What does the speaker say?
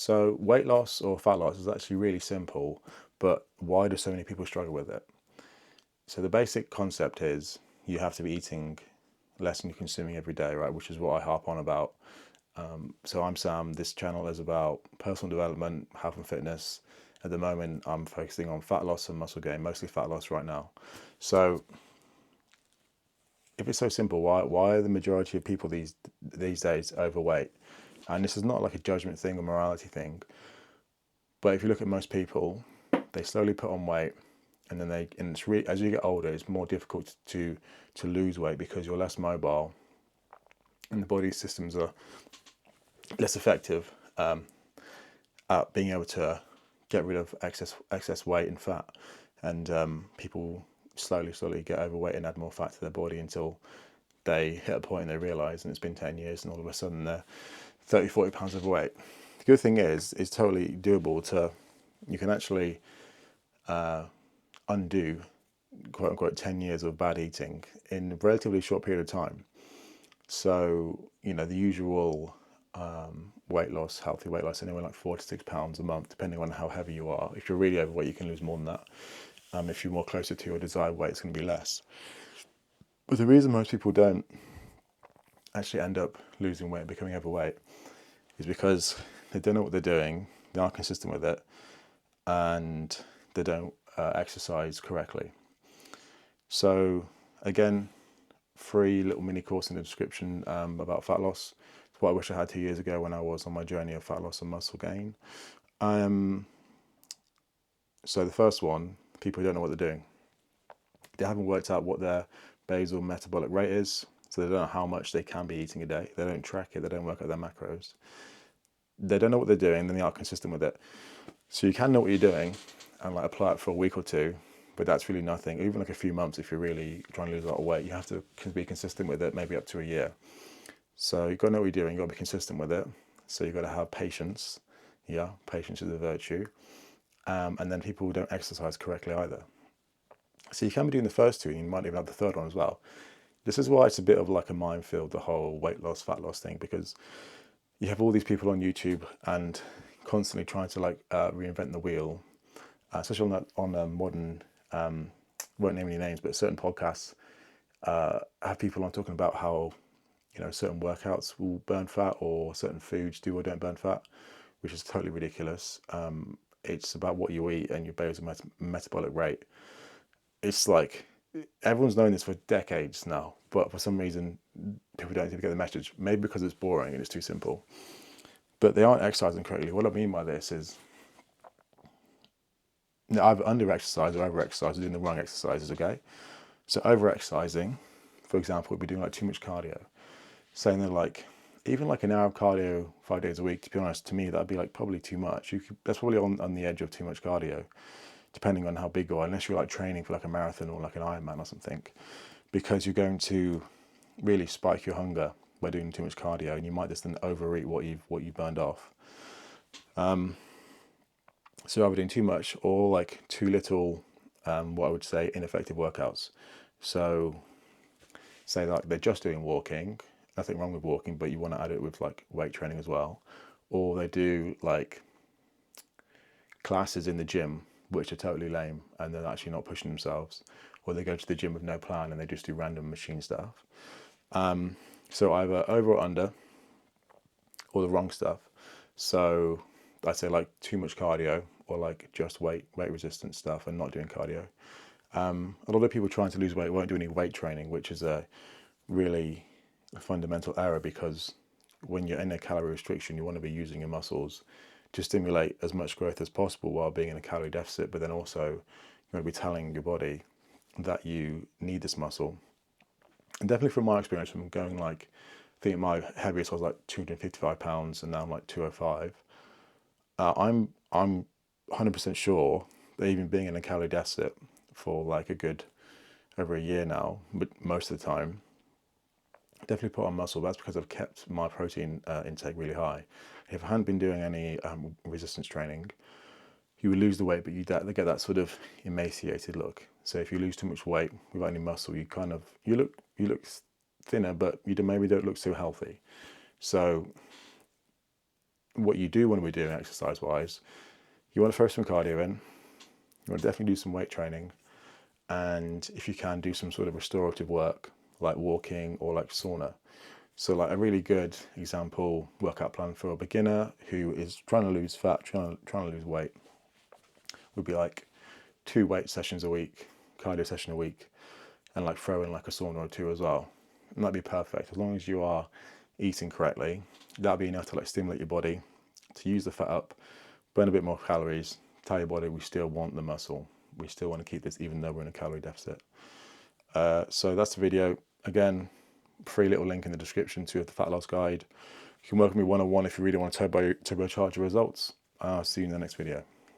So weight loss or fat loss is actually really simple, but why do so many people struggle with it? So the basic concept is you have to be eating less than you're consuming every day, right? Which is what I harp on about. So I'm Sam. This channel is about personal development, health and fitness. At the moment, I'm focusing on fat loss and muscle gain, mostly fat loss right now. So if it's so simple, why are the majority of people these days overweight? And this is not like a judgment thing or morality thing, but if you look at most people, they slowly put on weight, and then as you get older, it's more difficult to lose weight because you're less mobile, and the body systems are less effective at being able to get rid of excess weight and fat, and people slowly get overweight and add more fat to their body until they hit a point and they realize, and it's been 10 years, and all of a sudden they're 30-40 pounds overweight. The good thing is it's totally doable. You can actually undo quote unquote 10 years of bad eating in a relatively short period of time. So, the usual healthy weight loss, anywhere like 4 to 6 pounds a month, depending on how heavy you are. If you're really overweight, you can lose more than that. If you're more closer to your desired weight, it's going to be less. But the reason most people don't actually end up losing weight, becoming overweight, is because they don't know what they're doing, they aren't consistent with it, and they don't exercise correctly. So again, free little mini course in the description about fat loss. It's what I wish I had 2 years ago when I was on my journey of fat loss and muscle gain. So the first one, people who don't know what they're doing. They haven't worked out what their basal metabolic rate is, so they don't know how much they can be eating a day. They don't track it, they don't work out their macros. They don't know what they're doing, then they aren't consistent with it. So you can know what you're doing and like apply it for a week or two, but that's really nothing. Even like a few months, if you're really trying to lose a lot of weight, you have to be consistent with it, maybe up to a year. So you've got to know what you're doing, you've got to be consistent with it. So you've got to have patience. Yeah, patience is a virtue. And then people don't exercise correctly either. So you can be doing the first two, and you might even have the third one as well. This is why it's a bit of like a minefield, the whole weight loss, fat loss thing, because you have all these people on YouTube and constantly trying to reinvent the wheel, especially on modern, won't name any names, but certain podcasts have people on talking about how certain workouts will burn fat or certain foods do or don't burn fat, which is totally ridiculous. It's about what you eat and your basal metabolic rate. It's like everyone's known this for decades now, but for some reason people don't seem to get the message. Maybe because it's boring and it's too simple. But they aren't exercising correctly. What I mean by this is either under-exercise or over-exercise, or doing the wrong exercises, okay? So over-exercising, for example, would be doing like too much cardio. Saying that even like an hour of cardio 5 days a week, to be honest, to me that'd be like probably too much. That's probably on the edge of too much cardio, depending on how big you are, unless you're like training for like a marathon or like an Ironman or something, because you're going to really spike your hunger by doing too much cardio, and you might just then overeat what you've burned off. So either doing too much or like too little, what I would say ineffective workouts. So say like they're just doing walking, nothing wrong with walking, but you want to add it with like weight training as well. Or they do like classes in the gym, which are totally lame and they're actually not pushing themselves. Or they go to the gym with no plan and they just do random machine stuff. So either over or under, or the wrong stuff. So I'd say like too much cardio or like just weight resistance stuff and not doing cardio. A lot of people trying to lose weight won't do any weight training, which is a really fundamental error, because when you're in a calorie restriction, you want to be using your muscles to stimulate as much growth as possible while being in a calorie deficit, but then also you want to be telling your body that you need this muscle. And definitely from my experience, from going like, I think my heaviest was like 255 pounds and now I'm like 205. I'm 100% sure that even being in a calorie deficit for like a good over a year now, but most of the time, definitely put on muscle. That's because I've kept my protein intake really high. If I hadn't been doing any resistance training, you would lose the weight, but you get that sort of emaciated look. So if you lose too much weight without any muscle, you look thinner, but you maybe don't look so healthy. So what you do want to be doing exercise wise, you want to throw some cardio in, you want to definitely do some weight training, and if you can, do some sort of restorative work like walking or like sauna. So like a really good example workout plan for a beginner who is trying to lose fat, trying to lose weight, would be like 2 weight sessions a week, cardio session a week, and like throw in like a sauna or 2 as well. And that'd be perfect as long as you are eating correctly. That'd be enough to like stimulate your body to use the fat up, burn a bit more calories, tell your body we still want the muscle, we still want to keep this even though we're in a calorie deficit. So that's the video. Again, free little link in the description to the fat loss guide. You can work with me one-on-one if you really want to turbocharge your results. I'll see you in the next video.